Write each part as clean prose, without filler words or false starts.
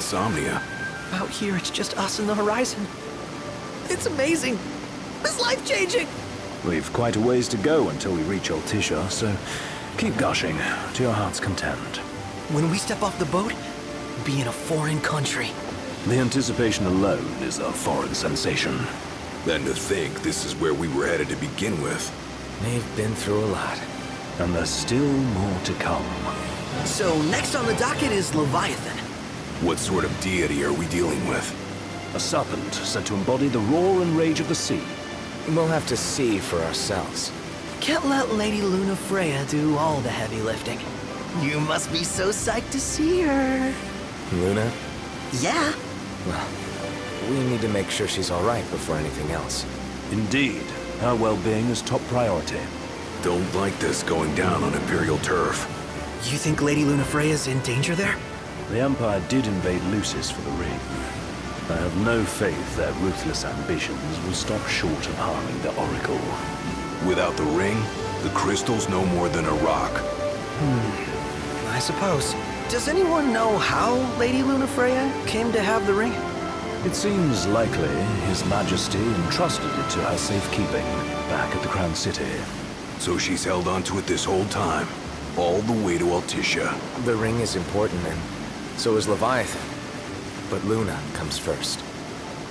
insomnia. Out here, it's just us and the horizon. It's amazing. It's life-changing. We've quite a ways to go until we reach Altissia, so keep gushing to your heart's content. When we step off the boat, we'll be in a foreign country. The anticipation alone is a foreign sensation. Then to think this is where we were headed to begin with. They've been through a lot. And there's still more to come. So next on the docket is Leviathan. What sort of deity are we dealing with? A serpent said to embody the roar and rage of the sea. We'll have to see for ourselves. Can't let Lady Luna Freya do all the heavy lifting. You must be so psyched to see her. Luna? Yeah. Well, we need to make sure she's all right before anything else. Indeed, her well-being is top priority. Don't like this going down on Imperial turf. You think Lady Luna Freya's in danger there? The Empire did invade Lucis for the ring. I have no faith their ruthless ambitions will stop short of harming the Oracle. Without the ring, the crystal's no more than a rock. I suppose. Does anyone know how Lady Luna Freya came to have the ring? It seems likely His Majesty entrusted it to her safekeeping back at the Crown City. So she's held onto it this whole time, all the way to Altissia. The ring is important, and so is Leviathan. But Luna comes first.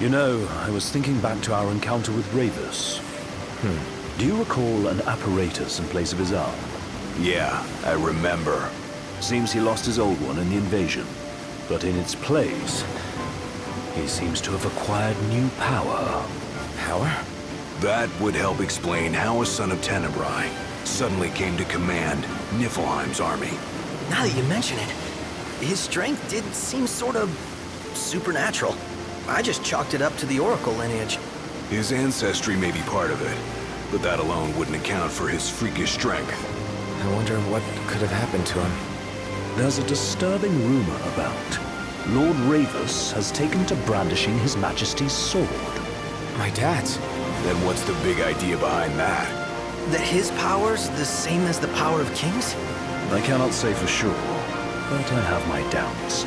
You know, I was thinking back to our encounter with Ravus. Do you recall an apparatus in place of his arm? Yeah, I remember. Seems he lost his old one in the invasion. But in its place, he seems to have acquired new power. Power? That would help explain how a son of Tenebrae suddenly came to command Niflheim's army. Now that you mention it, his strength did seem sort of supernatural. I just chalked it up to the Oracle lineage. His ancestry may be part of it, but that alone wouldn't account for his freakish strength. I wonder what could have happened to him. There's a disturbing rumor about Lord Ravus has taken to brandishing His Majesty's sword. My dad's. Then what's the big idea behind that? That his power's the same as the power of kings? I cannot say for sure, but I have my doubts.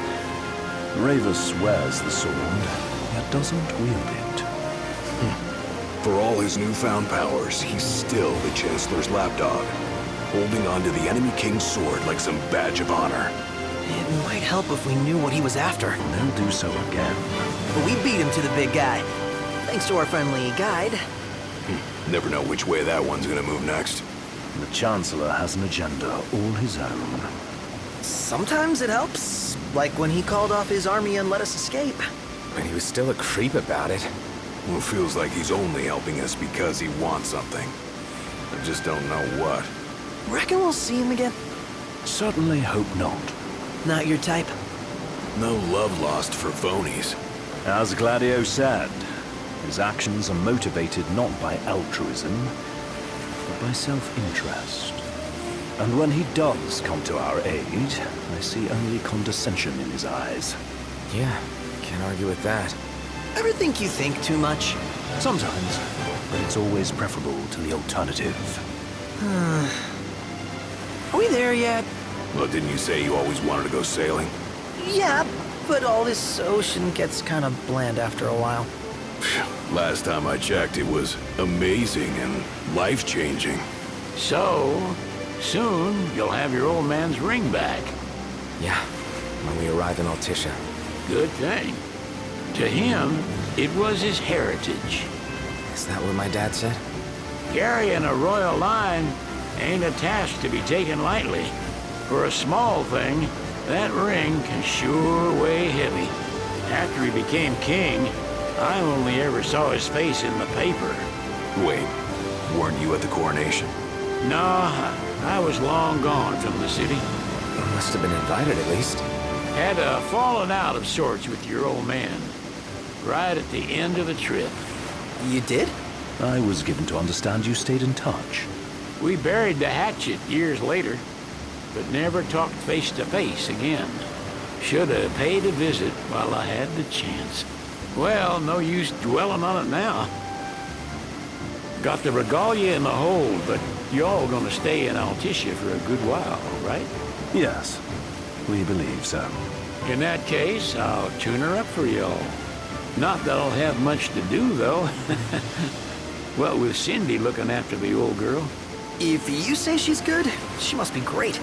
Ravus wears the sword, yet doesn't wield it. For all his newfound powers, he's still the Chancellor's lapdog, holding onto the enemy king's sword like some badge of honor. It might help if we knew what he was after. They'll do so again. But we beat him to the big guy, thanks to our friendly guide. Never know which way that one's gonna move next. The Chancellor has an agenda all his own. Sometimes it helps, like when he called off his army and let us escape. But he was still a creep about it. Well, it feels like he's only helping us because he wants something. I just don't know what. Reckon we'll see him again? Certainly hope not. Not your type? No love lost for phonies. As Gladio said, his actions are motivated not by altruism, but by self-interest. And when he does come to our aid, I see only condescension in his eyes. Yeah, can't argue with that. Ever think you think too much? Sometimes, but it's always preferable to the alternative. Are we there yet? Well, didn't you say you always wanted to go sailing? Yeah, but all this ocean gets kind of bland after a while. Last time I checked, it was amazing and life-changing. So, soon you'll have your old man's ring back. Yeah, when we arrive in Altissia. Good thing. To him, it was his heritage. Is that what my dad said? Carrying a royal line ain't a task to be taken lightly. For a small thing, that ring can sure weigh heavy. After he became king, I only ever saw his face in the paper. Wait, weren't you at the coronation? No, I was long gone from the city. I must have been invited at least. Had a falling out of sorts with your old man. Right at the end of the trip. You did? I was given to understand you stayed in touch. We buried the hatchet years later, but never talked face to face again. Should have paid a visit while I had the chance. Well, no use dwelling on it now. Got the regalia in the hold, but y'all gonna stay in Altissia for a good while, right? Yes, we believe so. In that case, I'll tune her up for y'all. Not that I'll have much to do, though. Well, with Cindy looking after the old girl. If you say she's good, she must be great.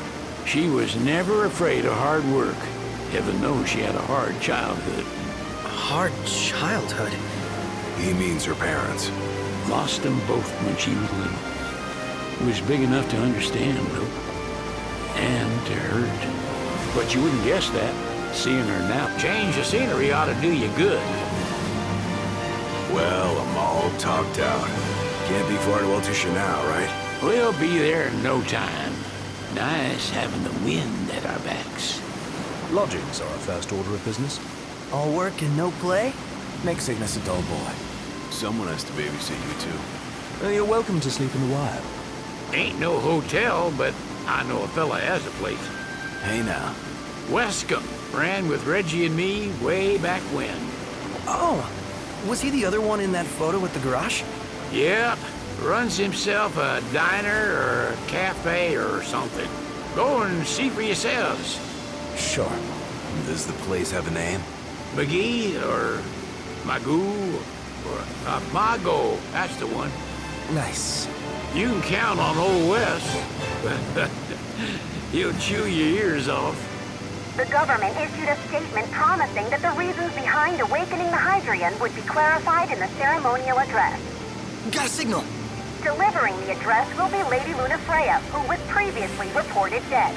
She was never afraid of hard work. Heaven knows she had a hard childhood. Hard childhood. He means her parents. Lost them both when she was little. Was big enough to understand, though. And to hurt. But you wouldn't guess that, seeing her now. Change of scenery ought to do you good. Well, I'm all talked out. Can't be far to Altusha now, right? We'll be there in no time. Nice having the wind at our backs. Lodgings are our first order of business. All work and no play? Make Cygnus a dull boy. Someone has to babysit you two. You're welcome to sleep in the wild. Ain't no hotel, but I know a fella has a place. Hey now. Wescombe ran with Reggie and me way back when. Oh, was he the other one in that photo at the garage? Yep, runs himself a diner or a cafe or something. Go and see for yourselves. Sure. Does the place have a name? McGee or Magoo or Mago, that's the one. Nice. You can count on Old Wes. He'll chew your ears off. The government issued a statement promising that the reasons behind awakening the Hydrian would be clarified in the ceremonial address. Got a signal. Delivering the address will be Lady Luna Freya, who was previously reported dead.